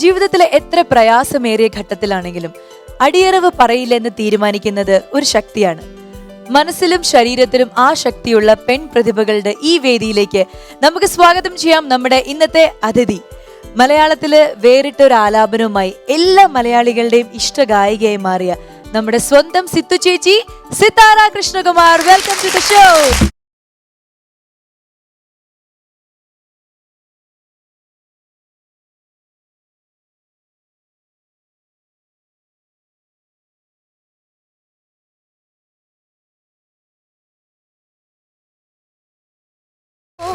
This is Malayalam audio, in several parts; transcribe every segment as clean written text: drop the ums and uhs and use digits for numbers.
ജീവിതത്തിലെ എത്ര പ്രയാസമേറിയ ഘട്ടത്തിലാണെങ്കിലും അടിയറവ് പറയില്ലെന്ന് തീരുമാനിക്കുന്നത് ഒരു ശക്തിയാണ്. മനസ്സിലും ശരീരത്തിലും ആ ശക്തിയുള്ള പെൺപ്രതിഭകളുടെ ഈ വേദിയിലേക്ക് നമുക്ക് സ്വാഗതം ചെയ്യാം നമ്മുടെ ഇന്നത്തെ അതിഥി. മലയാളത്തില് വേറിട്ടൊരു ആലാപനവുമായി എല്ലാ മലയാളികളുടെയും ഇഷ്ടഗായികയായി മാറിയ നമ്മുടെ സ്വന്തം സിത്തു ചേച്ചി Sithara Krishnakumar. Welcome to the show.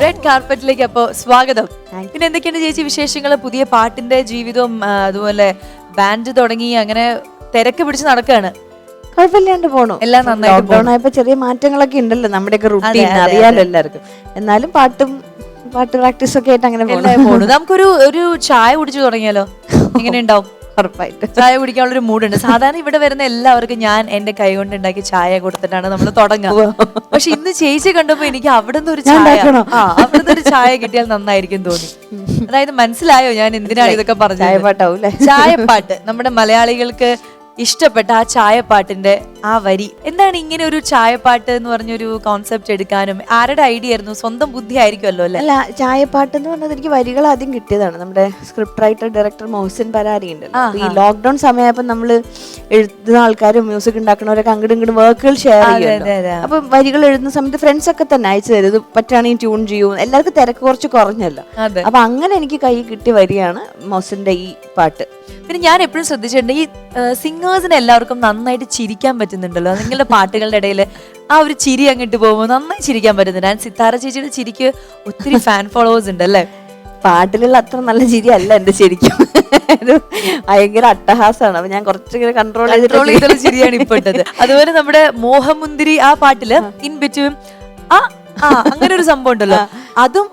Red കാർപ്പറ്റിലേക്ക് അപ്പോ സ്വാഗതം. പിന്നെ എന്തൊക്കെയാണ് ചേച്ചി വിശേഷങ്ങള്? പുതിയ പാട്ടിന്റെ ജീവിതവും അതുപോലെ ബാൻഡ് തുടങ്ങി അങ്ങനെ തിരക്ക് പിടിച്ച് നടക്കാണ്. കുഴപ്പമില്ലാണ്ട് പോണു. എല്ലാം നന്നായിട്ട്. ചെറിയ മാറ്റങ്ങളൊക്കെ ഉണ്ടല്ലോ നമ്മുടെയൊക്കെ റുട്ടീൻ, അറിയാലോ എല്ലാവർക്കും. എന്നാലും പാട്ട് പ്രാക്ടീസ് ഒക്കെ ആയിട്ട് അങ്ങനെ പോണു. നമുക്കൊരു ചായ കുടിച്ചു തുടങ്ങിയാലോ? എങ്ങനെ ഉണ്ടാവും? ഉറപ്പായിട്ട് ചായ കുടിക്കാനുള്ളൊരു മൂഡുണ്ട്. സാധാരണ ഇവിടെ വരുന്ന എല്ലാവർക്കും ഞാൻ എന്റെ കൈ കൊണ്ട് ഉണ്ടാക്കി ചായ കൊടുത്തിട്ടാണ് നമ്മൾ തുടങ്ങുക. പക്ഷെ ഇന്ന് ചേച്ചി കണ്ടപ്പോ എനിക്ക് അവിടുന്ന് ഒരു ചായ കിട്ടിയാൽ നന്നായിരിക്കും തോന്നി. അതായത് മനസ്സിലായോ ഞാൻ എന്തിനാണ് ഇതൊക്കെ പറഞ്ഞത്? ചായപ്പാട്ടാവൂല്ലേ? ചായപ്പാട്ട് നമ്മുടെ മലയാളികൾക്ക് ഇഷ്ടപ്പെട്ട ആ ചായപ്പാട്ടിന്റെ ആ വരി. എന്താണ് ഇങ്ങനെ ഒരു ചായപ്പാട്ട് എന്ന് പറഞ്ഞൊരു കോൺസെപ്റ്റ് എടുക്കാനും ആരുടെ ഐഡിയ ആയിരുന്നു? സ്വന്തം ബുദ്ധി ആയിരിക്കുമല്ലോ അല്ലെ? അല്ല, ചായപ്പാട്ട് എന്ന് പറഞ്ഞത് എനിക്ക് വരികൾ ആദ്യം കിട്ടിയതാണ്. നമ്മുടെ script writer director Mohsin Parari ഉണ്ട്. ഈ ലോക്ക്ഡൌൺ സമയമായപ്പോ നമ്മള് എഴുതുന്ന ആൾക്കാരും മ്യൂസിക് ഉണ്ടാക്കുന്നവരൊക്കെ അങ്ങോട്ടും ഇങ്ങോട്ടും വർക്കുകൾ ഷെയർ ചെയ്യും. അപ്പൊ വരികൾ എഴുതുന്ന സമയത്ത് ഫ്രണ്ട്സ് ഒക്കെ തന്നെ അയച്ചു തരും, ഇത് പറ്റുകയാണെങ്കിൽ ട്യൂൺ ചെയ്യൂ. എല്ലാവർക്കും തിരക്ക് കുറച്ച് കുറഞ്ഞല്ലോ. അപ്പൊ അങ്ങനെ എനിക്ക് കൈ കിട്ടിയ വരിയാണ് മൊഹസിന്റെ ഈ പാട്ട്. പിന്നെ ഞാൻ എപ്പോഴും ശ്രദ്ധിച്ചിട്ടുണ്ട്, ഈ സിംഗേഴ്സിന് എല്ലാവർക്കും നന്നായിട്ട് ചിരിക്കാൻ പറ്റുന്നുണ്ടല്ലോ നിങ്ങളുടെ പാട്ടുകളുടെ ഇടയിൽ. ആ ഒരു ചിരി അങ്ങോട്ട് പോകുമ്പോൾ നന്നായി ചിരിക്കാൻ പറ്റുന്നുണ്ട്. ഞാൻ സിത്താര ചേച്ചിയുടെ ചിരിക്ക് ഒത്തിരി ഫാൻ ഫോളോവേഴ്സ് ഉണ്ട് അല്ലേ? പാട്ടിലുള്ള അത്ര നല്ല ചിരി അല്ല എന്റെ ശരിക്കും. ഭയങ്കര അട്ടഹാസമാണ്. അപ്പൊ ഞാൻ കുറച്ചിങ്ങനെ കൺട്രോൾ ചെയ്തുള്ള ചിരിയാണ് ഇപ്പൊ ഇട്ടത്. അതുപോലെ നമ്മുടെ മോഹമുന്തിരി ആ പാട്ടില് ഇൻ ബിറ്റ്വീൻ അങ്ങനെ ഒരു സംഭവം ഉണ്ടല്ലോ, അതും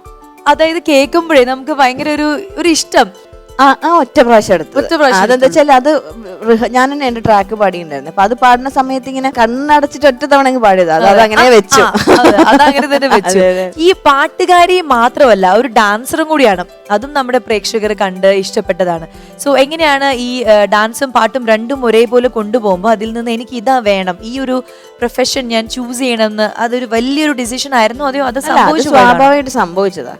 അതായത് കേൾക്കുമ്പോഴേ നമുക്ക് ഭയങ്കര ഒരു ഇഷ്ടം. ഒറ്റ പ്രാവശ്യം എടുത്തു. അതെന്താ വെച്ചാൽ അത് ഞാൻ തന്നെ എന്റെ ട്രാക്ക് പാടിയിട്ടുണ്ടായിരുന്നു. അപ്പൊ അത് പാടുന്ന സമയത്ത് ഇങ്ങനെ കണ്ണടച്ചിട്ട് ഒറ്റ തവണ പാടിയത് അത് അങ്ങനെ വെച്ചു. അതങ്ങനെ തന്നെ വെച്ചു. ഈ പാട്ടുകാരി മാത്രമല്ല, ഒരു ഡാൻസറും കൂടിയാണ്. അതും നമ്മുടെ പ്രേക്ഷകർ കണ്ട് ഇഷ്ടപ്പെട്ടതാണ്. സോ എങ്ങനെയാണ് ഈ ഡാൻസും പാട്ടും രണ്ടും ഒരേപോലെ കൊണ്ടുപോകുമ്പോൾ അതിൽ നിന്ന് എനിക്ക് ഇതാ വേണം, ഈ ഒരു പ്രൊഫഷൻ ഞാൻ ചൂസ് ചെയ്യണമെന്ന് അതൊരു വലിയൊരു ഡിസിഷൻ ആയിരുന്നു? അതെയോ അത് സ്വാഭാവികമായിട്ട് സംഭവിച്ചതാ?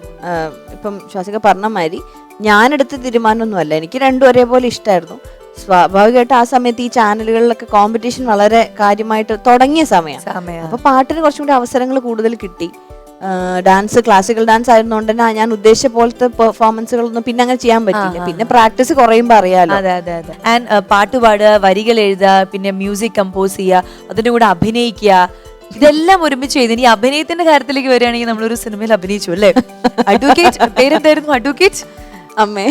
ഇപ്പം ശ്വാസിക പറഞ്ഞ മാതിരി ഞാനെടുത്ത തീരുമാനമൊന്നുമല്ല. എനിക്ക് രണ്ടും ഒരേപോലെ ഇഷ്ടമായിരുന്നു. സ്വാഭാവികമായിട്ട് ആ സമയത്ത് ഈ ചാനലുകളിലൊക്കെ കോമ്പറ്റീഷൻ വളരെ കാര്യമായിട്ട് തുടങ്ങിയ സമയം. അപ്പൊ പാട്ടിന് കുറച്ചും കൂടി അവസരങ്ങൾ കൂടുതൽ കിട്ടി. ഡാൻസ് ക്ലാസിക്കൽ ഡാൻസ് ആയിരുന്നുകൊണ്ട് തന്നെ ഞാൻ ഉദ്ദേശിച്ച പോലത്തെ പെർഫോമൻസുകളൊന്നും പിന്നെ അങ്ങനെ ചെയ്യാൻ പറ്റില്ല. പിന്നെ പ്രാക്ടീസ് കുറയുമ്പോ അറിയാലോ. ആൻഡ് പാട്ട് പാടുക, വരികൾ എഴുതുക, പിന്നെ മ്യൂസിക് കമ്പോസ് ചെയ്യുക, അതിന്റെ കൂടെ അഭിനയിക്കുക, ഇതെല്ലാം ഒരുമിച്ച് ചെയ്ത്. ഇനി അഭിനയത്തിന്റെ കാര്യത്തിലേക്ക് വരികയാണെങ്കിൽ നമ്മളൊരു സിനിമയിൽ അഭിനയിച്ചു അല്ലേ? അഡ്വക്കേറ്റ്, പേരെന്തായിരുന്നു? അഡ്വക്കേറ്റ് അമ്മേ,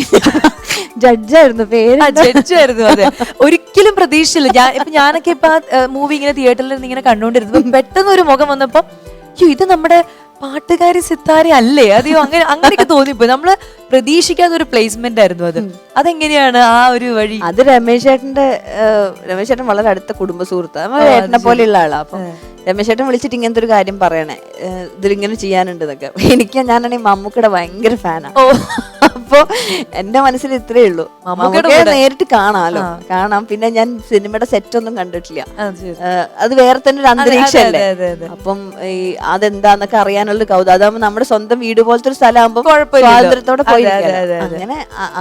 ജഡ്ജായിരുന്നു പേര്. ജഡ്ജായിരുന്നു. അതെ, ഒരിക്കലും പ്രതീക്ഷിച്ചില്ല. ഞാനൊക്കെ ഇപ്പൊ മൂവി ഇങ്ങനെ തിയേറ്ററിൽ നിന്ന് ഇങ്ങനെ കണ്ടുകൊണ്ടിരുന്നു. പെട്ടെന്ന് ഒരു മുഖം വന്നപ്പോ ഇത് നമ്മുടെ പാട്ടുകാരി സിത്താര അല്ലേ? അതെയോ അങ്ങനെയൊക്കെ തോന്നിപ്പോയി. നമ്മള് പ്രതീക്ഷിക്കാത്ത ഒരു പ്ലേസ്മെന്റ് ആയിരുന്നു അത്. അതെങ്ങനെയാണ് ആ ഒരു വഴി? അത് രമേശ് ചേട്ടൻ വളരെ അടുത്ത കുടുംബ സുഹൃത്ത്, ഏട്ടനെ പോലെയുള്ള ആളാ. അപ്പൊ രമേശ് ചേട്ടൻ വിളിച്ചിട്ട് ഇങ്ങനത്തെ ഒരു കാര്യം പറയണേ, ഇതിലിങ്ങനെ ചെയ്യാനുണ്ട് എന്നൊക്കെ. ഞാനാണെങ്കിൽ മമ്മൂക്കയുടെ ഭയങ്കര ഫാനാ. അപ്പൊ എന്റെ മനസ്സിൽ ഇത്രേ ഉള്ളൂ, മമ്മൂക്കയെ നേരിട്ട് കാണാം. പിന്നെ ഞാൻ സിനിമയുടെ സെറ്റ് ഒന്നും കണ്ടിട്ടില്ല. അത് വേറെ തന്നെ ഒരു അന്തരീക്ഷല്ലേ. അപ്പം ഈ അതെന്താന്നൊക്കെ അറിയാനുള്ള കൗതുകം. അതാകുമ്പോ നമ്മുടെ സ്വന്തം വീട് പോലത്തെ ഒരു സ്ഥലമാകുമ്പോ സ്വാതന്ത്ര്യത്തോടെ പോയി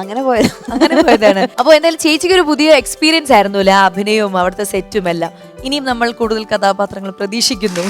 അങ്ങനെ പോയതാണ്. അപ്പൊ എന്തായാലും ചേച്ചിക്ക് ഒരു പുതിയ എക്സ്പീരിയൻസ് ആയിരുന്നു അല്ലെ, അഭിനയവും അവിടുത്തെ സെറ്റും എല്ലാം. ഇനിയും നമ്മൾ കൂടുതൽ കഥാപാത്രങ്ങൾ പ്രതീക്ഷിക്കുന്നു.